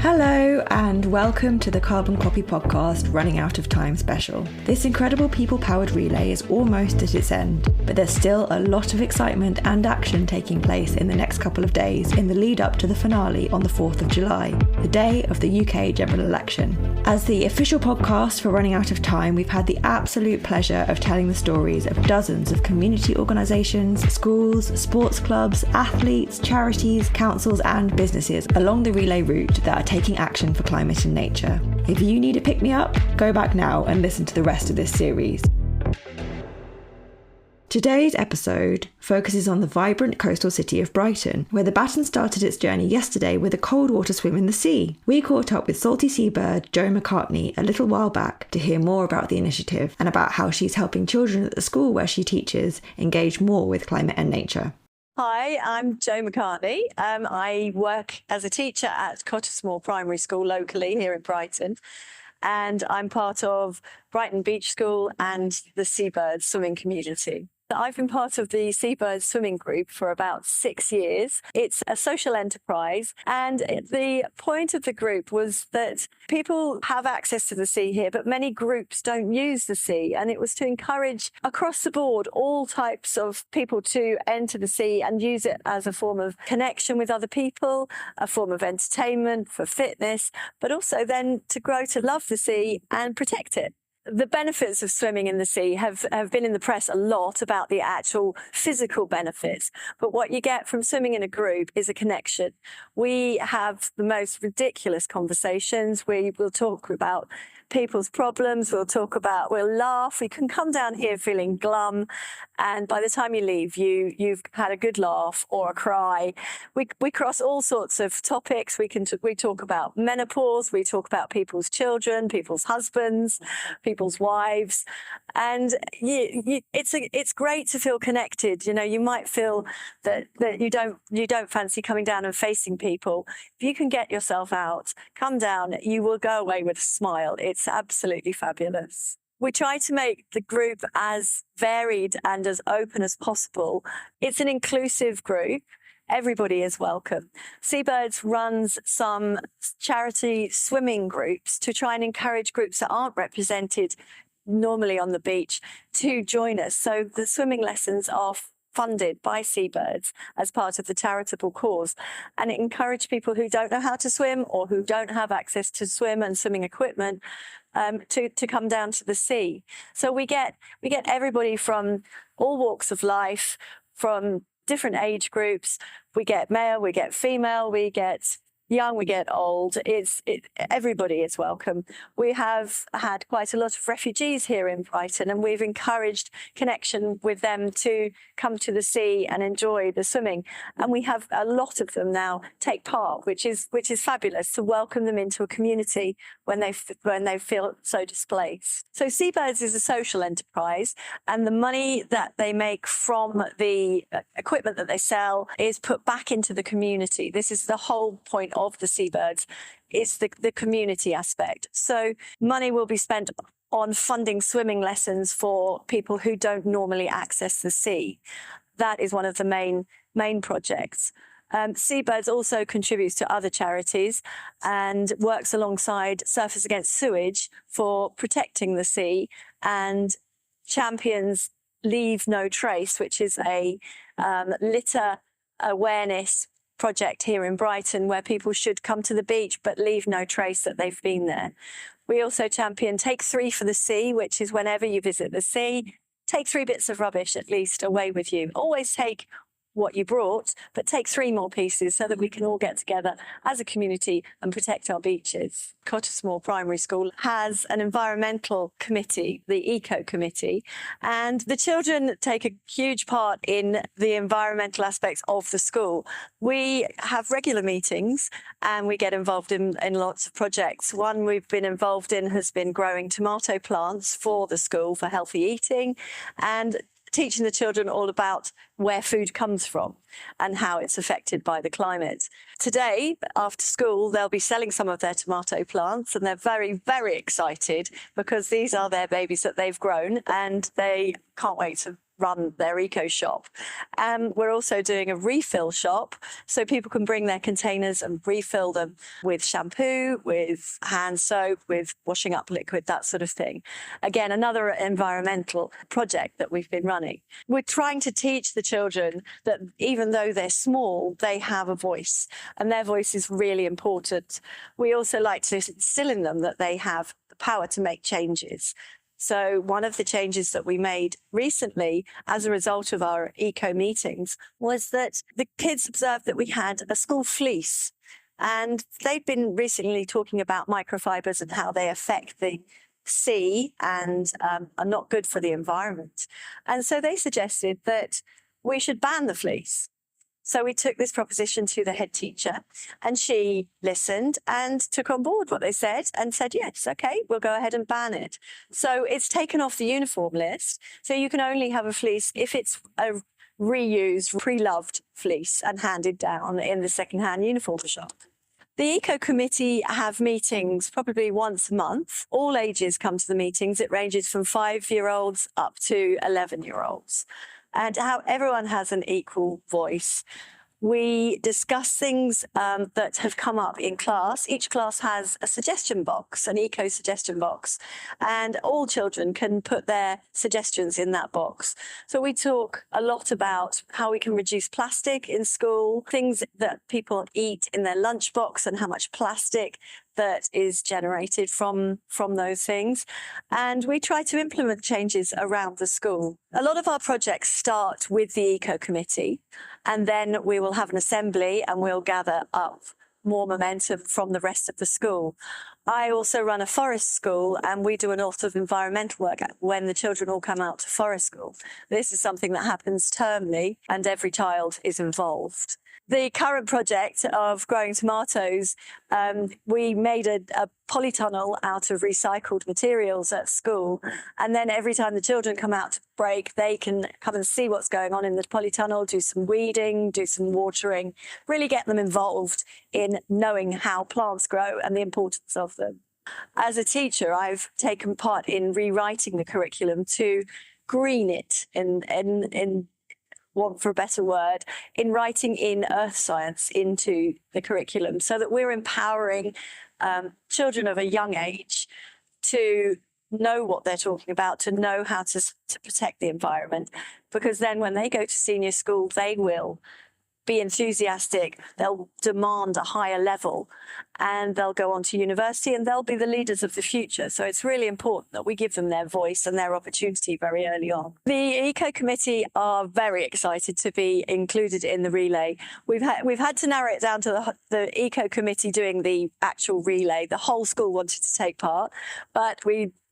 Hello and welcome to the Carbon Copy podcast Running Out of Time special. This incredible people-powered relay is almost at its end, but there's still a lot of excitement and action taking place in the next couple of days in the lead up to the finale on the 4th of July, the day of the UK general election. As the official podcast for Running Out of Time, we've had the absolute pleasure of telling the stories of dozens of community organisations, schools, sports clubs, athletes, charities, councils and businesses along the relay route that are taking action for climate and nature. If you need a pick-me-up, go back now and listen to the rest of this series. Today's episode focuses on the vibrant coastal city of Brighton, where the baton started its journey yesterday with a cold water swim in the sea. We caught up with Salty Seabird Jo McCartney a little while back to hear more about the initiative and about how she's helping children at the school where she teaches engage more with climate and nature. Hi, I'm Jo McCartney. I work as a teacher at Cottesmore Primary School locally here in Brighton, and I'm part of Brighton Beach School and the Seabirds swimming community. I've been part of the Seabirds swimming group for about 6 years. It's a social enterprise, and the point of the group was that people have access to the sea here, but many groups don't use the sea, and it was to encourage across the board all types of people to enter the sea and use it as a form of connection with other people, a form of entertainment, for fitness, but also then to grow to love the sea and protect it. The benefits of swimming in the sea have been in the press a lot about the actual physical benefits, but what you get from swimming in a group is a connection. We have the most ridiculous conversations. We will talk about people's problems, we'll laugh. We can come down here feeling glum, and by the time you leave, you've had a good laugh or a cry. We cross all sorts of topics. We talk about menopause, we talk about people's children, people's husbands, people's wives, and it's great to feel connected. You know, you might feel that you don't fancy coming down and facing people. If you can get yourself out, come down, you will go away with a smile. It's absolutely fabulous. We try to make the group as varied and as open as possible. It's an inclusive group. Everybody is welcome. Seabirds runs some charity swimming groups to try and encourage groups that aren't represented normally on the beach to join us. So the swimming lessons are funded by Seabirds as part of the charitable cause, and it encouraged people who don't know how to swim or who don't have access to swim and swimming equipment to come down to the sea. So we get everybody from all walks of life, from different age groups. We get male, we get female, we get young, we get old. Everybody is welcome. We have had quite a lot of refugees here in Brighton, and we've encouraged connection with them to come to the sea and enjoy the swimming. And we have a lot of them now take part, which is fabulous, to welcome them into a community when they feel so displaced. So Seabirds is a social enterprise, and the money that they make from the equipment that they sell is put back into the community. This is the whole point of the Seabirds. It's the community aspect. So money will be spent on funding swimming lessons for people who don't normally access the sea. That is one of the main projects. Seabirds also contributes to other charities and works alongside Surfers Against Sewage for protecting the sea, and champions Leave No Trace, which is a litter awareness project here in Brighton where people should come to the beach but leave no trace that they've been there. We also champion Take 3 for the Sea, which is whenever you visit the sea, take 3 bits of rubbish at least away with you. Always take what you brought, but take 3 more pieces so that we can all get together as a community and protect our beaches. Cottesmore Primary School has an environmental committee, the Eco Committee, and the children take a huge part in the environmental aspects of the school. We have regular meetings and we get involved in lots of projects. One we've been involved in has been growing tomato plants for the school for healthy eating, and teaching the children all about where food comes from and how it's affected by the climate. Today, after school, they'll be selling some of their tomato plants, and they're very, very excited because these are their babies that they've grown, and they can't wait to run their eco shop. And we're also doing a refill shop, so people can bring their containers and refill them with shampoo, with hand soap, with washing up liquid, that sort of thing. Again, another environmental project that we've been running. We're trying to teach the children that even though they're small, they have a voice, and their voice is really important. We also like to instill in them that they have the power to make changes. So one of the changes that we made recently as a result of our eco meetings was that the kids observed that we had a school fleece, and they'd been recently talking about microfibers and how they affect the sea and are not good for the environment. And so they suggested that we should ban the fleece. So we took this proposition to the head teacher, and she listened and took on board what they said and said, yes, okay, we'll go ahead and ban it. So it's taken off the uniform list. So you can only have a fleece if it's a reused, pre-loved fleece and handed down in the second-hand uniform shop. The Eco Committee have meetings probably once a month. All ages come to the meetings. It ranges from 5-year-olds up to 11-year-olds. And how everyone has an equal voice. We discuss things that have come up in class. Each class has a suggestion box, an eco suggestion box, and all children can put their suggestions in that box. So we talk a lot about how we can reduce plastic in school, things that people eat in their lunchbox and how much plastic that is generated from those things. And we try to implement changes around the school. A lot of our projects start with the Eco Committee, and then we will have an assembly and we'll gather up more momentum from the rest of the school. I also run a forest school, and we do a lot of environmental work when the children all come out to forest school. This is something that happens termly, and every child is involved. The current project of growing tomatoes, we made a polytunnel out of recycled materials at school. And then every time the children come out to break, they can come and see what's going on in the polytunnel, do some weeding, do some watering, really get them involved in knowing how plants grow and the importance of them. As a teacher, I've taken part in rewriting the curriculum to green it in want for a better word, in writing in earth science into the curriculum so that we're empowering children of a young age to know what they're talking about, to know how to protect the environment, because then when they go to senior school, they will be enthusiastic, they'll demand a higher level, and they'll go on to university and they'll be the leaders of the future. So it's really important that we give them their voice and their opportunity very early on. The Eco Committee are very excited to be included in the relay. We've had to narrow it down to the Eco Committee doing the actual relay. The whole school wanted to take part, but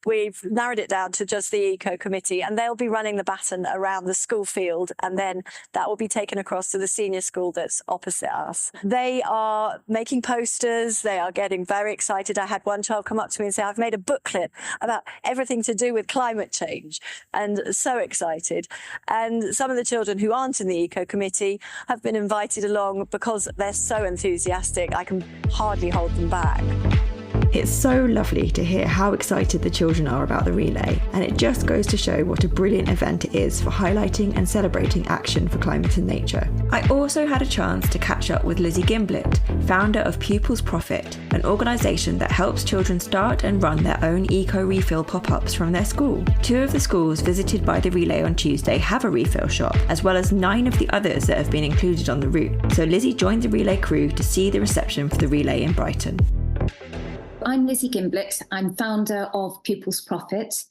We've narrowed it down to just the Eco Committee, and they'll be running the baton around the school field, and then that will be taken across to the senior school that's opposite us. They are making posters. They are getting very excited. I had one child come up to me and say, I've made a booklet about everything to do with climate change, and so excited. And some of the children who aren't in the Eco Committee have been invited along because they're so enthusiastic. I can hardly hold them back. It's so lovely to hear how excited the children are about the relay, and it just goes to show what a brilliant event it is for highlighting and celebrating action for climate and nature. I also had a chance to catch up with Lizzie Gimblett, founder of Pupils Profit, an organisation that helps children start and run their own eco-refill pop-ups from their school. 2 of the schools visited by the relay on Tuesday have a refill shop, as well as 9 of the others that have been included on the route. So Lizzie joined the relay crew to see the reception for the relay in Brighton. I'm Lizzie Gimblett. I'm founder of Pupils Profit.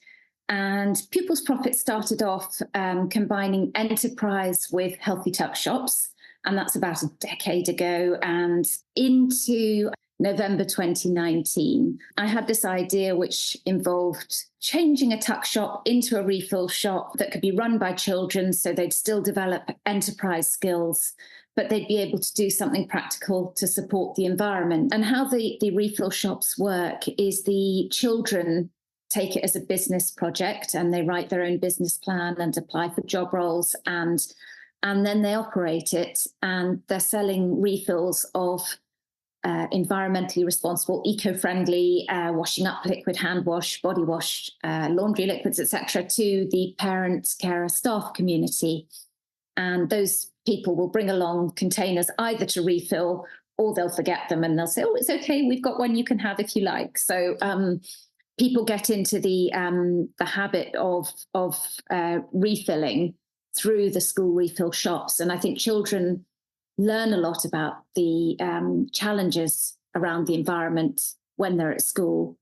And Pupils Profit started off combining enterprise with healthy tuck shops. And that's about a decade ago. And into November 2019, I had this idea which involved changing a tuck shop into a refill shop that could be run by children so they'd still develop enterprise skills, but they'd be able to do something practical to support the environment. And how the refill shops work is the children take it as a business project and they write their own business plan and apply for job roles, and then they operate it, and they're selling refills of environmentally responsible, eco-friendly, washing up liquid hand wash, body wash, laundry liquids, etc., to the parents, carer, staff community. And those people will bring along containers either to refill, or they'll forget them and they'll say, oh, it's okay, we've got one you can have if you like. So people get into the habit of refilling through the school refill shops. And I think children learn a lot about the challenges around the environment when they're at school.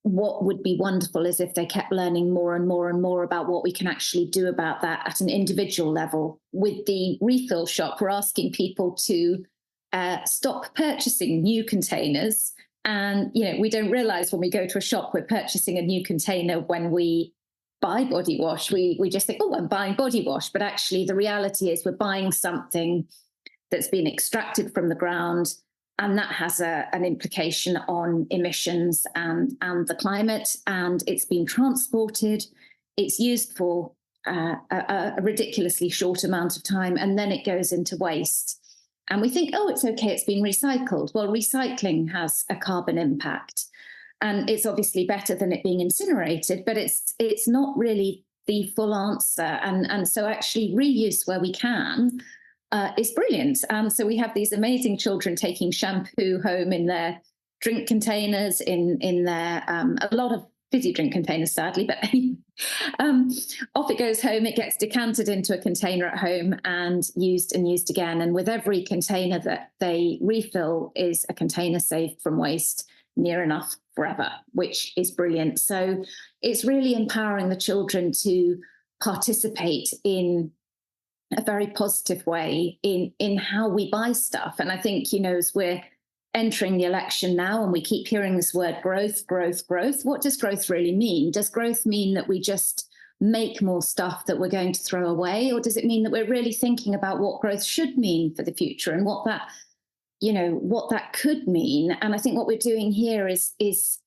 What would be wonderful is if they kept learning more and more and more about what we can actually do about that at an individual level. With the refill shop, we're asking people to stop purchasing new containers. And, we don't realize when we go to a shop, we're purchasing a new container when we buy body wash. We just think, oh, I'm buying body wash. But actually, the reality is we're buying something that's been extracted from the ground. And that has an implication on emissions and the climate. And it's been transported. It's used for a ridiculously short amount of time. And then it goes into waste. And we think, oh, it's okay, it's been recycled. Well, recycling has a carbon impact. And it's obviously better than it being incinerated, but it's not really the full answer. And so actually reuse where we can is brilliant. And so we have these amazing children taking shampoo home in their drink containers, in their, a lot of fizzy drink containers, sadly, but off it goes home. It gets decanted into a container at home and used again. And with every container that they refill is a container saved from waste, near enough forever, which is brilliant. So it's really empowering the children to participate in a very positive way in how we buy stuff. And I think, as we're entering the election now and we keep hearing this word growth, what does growth really mean? Does growth mean that we just make more stuff that we're going to throw away? Or does it mean that we're really thinking about what growth should mean for the future and what that could mean? And I think what we're doing here is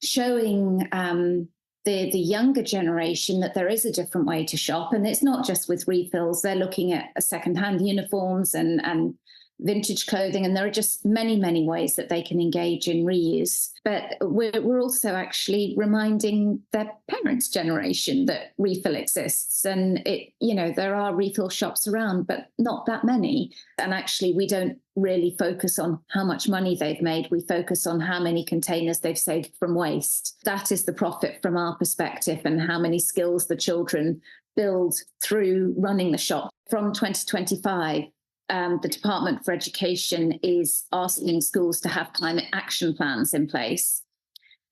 showing the younger generation that there is a different way to shop. And it's not just with refills. They're looking at secondhand uniforms and vintage clothing, and there are just many, many ways that they can engage in reuse. But we're also actually reminding their parents' generation that refill exists, and there are refill shops around, but not that many. And actually, we don't really focus on how much money they've made. We focus on how many containers they've saved from waste. That is the profit from our perspective, and how many skills the children build through running the shop. From 2025, the Department for Education is asking schools to have climate action plans in place.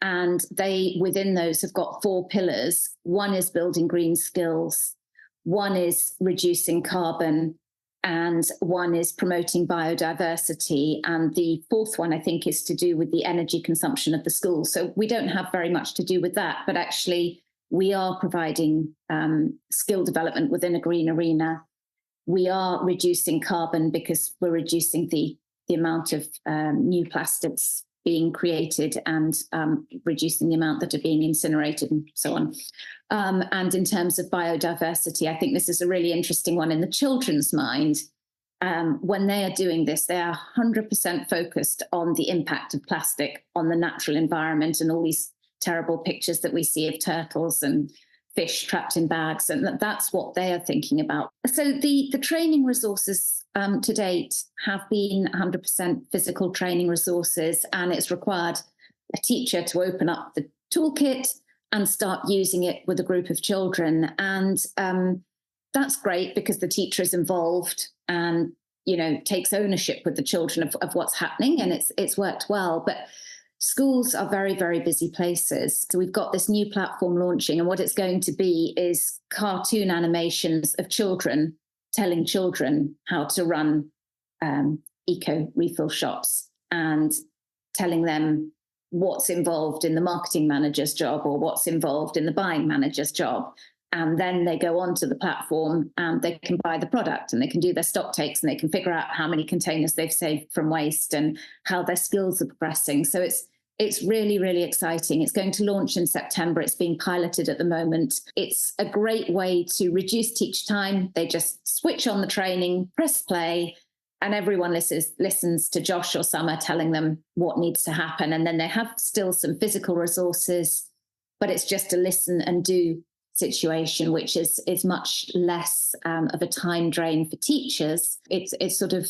And they, within those, have got 4 pillars. One is building green skills, one is reducing carbon, and one is promoting biodiversity. And the 4th one, I think, is to do with the energy consumption of the school. So we don't have very much to do with that, but actually we are providing skill development within a green arena. We are reducing carbon because we're reducing the amount of new plastics being created and reducing the amount that are being incinerated and so on. And in terms of biodiversity, I think this is a really interesting one in the children's mind. When they are doing this, they are 100% focused on the impact of plastic on the natural environment and all these terrible pictures that we see of turtles and fish trapped in bags, and that's what they are thinking about. So the training resources to date have been 100% physical training resources, and it's required a teacher to open up the toolkit and start using it with a group of children. And that's great because the teacher is involved and takes ownership with the children of what's happening, and it's worked well. But schools are very, very busy places. So we've got this new platform launching, and what it's going to be is cartoon animations of children telling children how to run eco refill shops and telling them what's involved in the marketing manager's job or what's involved in the buying manager's job. And then they go onto the platform and they can buy the product and they can do their stock takes and they can figure out how many containers they've saved from waste and how their skills are progressing. So it's really, really exciting. It's going to launch in September. It's being piloted at the moment. It's a great way to reduce teach time. They just switch on the training, press play, and everyone listens to Josh or Summer telling them what needs to happen. And then they have still some physical resources, but it's just a listen and do situation, which is much less of a time drain for teachers. It's sort of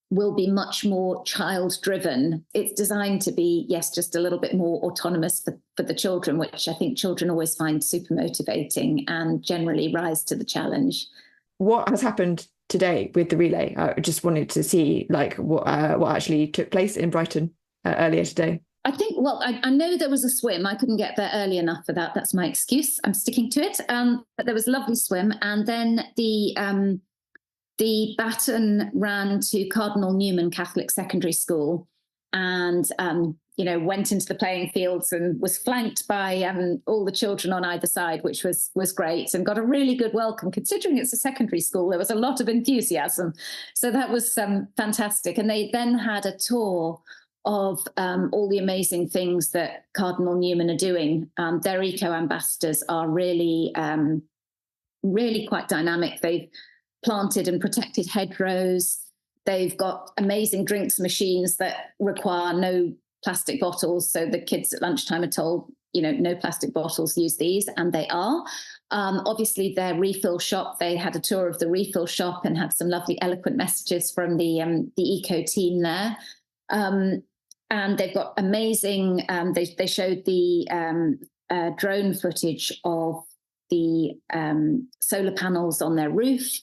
will be much more child driven. It's designed to be, yes, just a little bit more autonomous for the children, which I think children always find super motivating and generally rise to the challenge. What has happened today with the relay? I just wanted to see what actually took place in Brighton earlier today. I think, well, I know there was a swim. I couldn't get there early enough for that. That's my excuse. I'm sticking to it. But there was a lovely swim. And then the baton ran to Cardinal Newman Catholic Secondary School and, went into the playing fields and was flanked by all the children on either side, which was great, and got a really good welcome. Considering it's a secondary school, there was a lot of enthusiasm. So that was fantastic. And they then had a tour of all the amazing things that Cardinal Newman are doing. Their eco-ambassadors are really, really quite dynamic. They've planted and protected hedgerows. They've got amazing drinks machines that require no plastic bottles. So the kids at lunchtime are told, no plastic bottles, use these, and they are. Obviously, their refill shop, they had a tour of the refill shop and had some lovely eloquent messages from the eco team there. And they've got amazing, they showed the drone footage of the solar panels on their roof.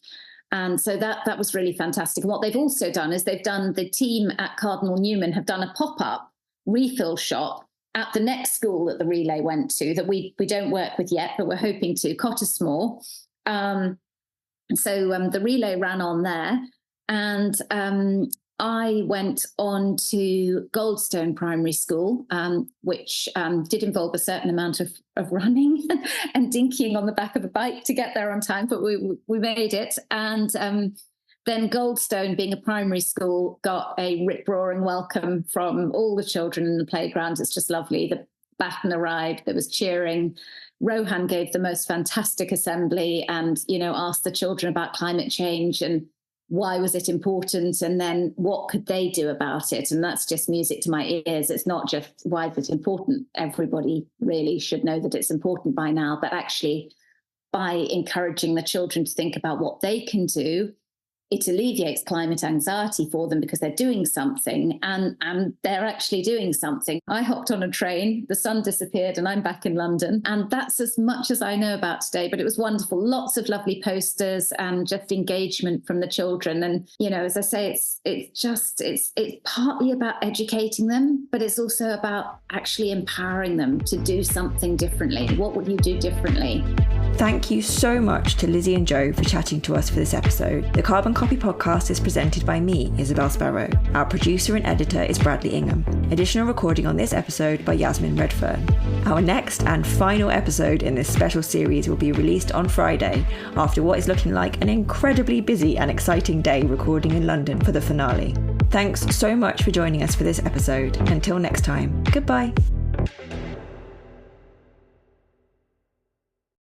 And so that was really fantastic. And what they've also done is the team at Cardinal Newman have done a pop-up refill shop at the next school that the relay went to that we don't work with yet, but we're hoping to, Cottesmore. So the relay ran on there. And I went on to Goldstone Primary School, which did involve a certain amount of running and dinkying on the back of a bike to get there on time, but we made it. And then Goldstone, being a primary school, got a rip-roaring welcome from all the children in the playground. It's just lovely. The baton arrived, there was cheering. Rohan gave the most fantastic assembly and, asked the children about climate change and why was it important, and then what could they do about it? And that's just music to my ears. It's not just why is it important. Everybody really should know that it's important by now, but actually by encouraging the children to think about what they can do, it alleviates climate anxiety for them because they're doing something and they're actually doing something. I hopped on a train, the sun disappeared and I'm back in London. And that's as much as I know about today, but it was wonderful. Lots of lovely posters and just engagement from the children. And, as I say, it's partly about educating them, but it's also about actually empowering them to do something differently. What would you do differently? Thank you so much to Lizzie and Jo for chatting to us for this episode. The Carbon Copy podcast is presented by me, Isabel Sparrow. Our producer and editor is Bradley Ingham. Additional recording on this episode by Yasmin Redfern. Our next and final episode in this special series will be released on Friday, after what is looking like an incredibly busy and exciting day recording in London for the finale. Thanks so much for joining us for this episode. Until next time, goodbye.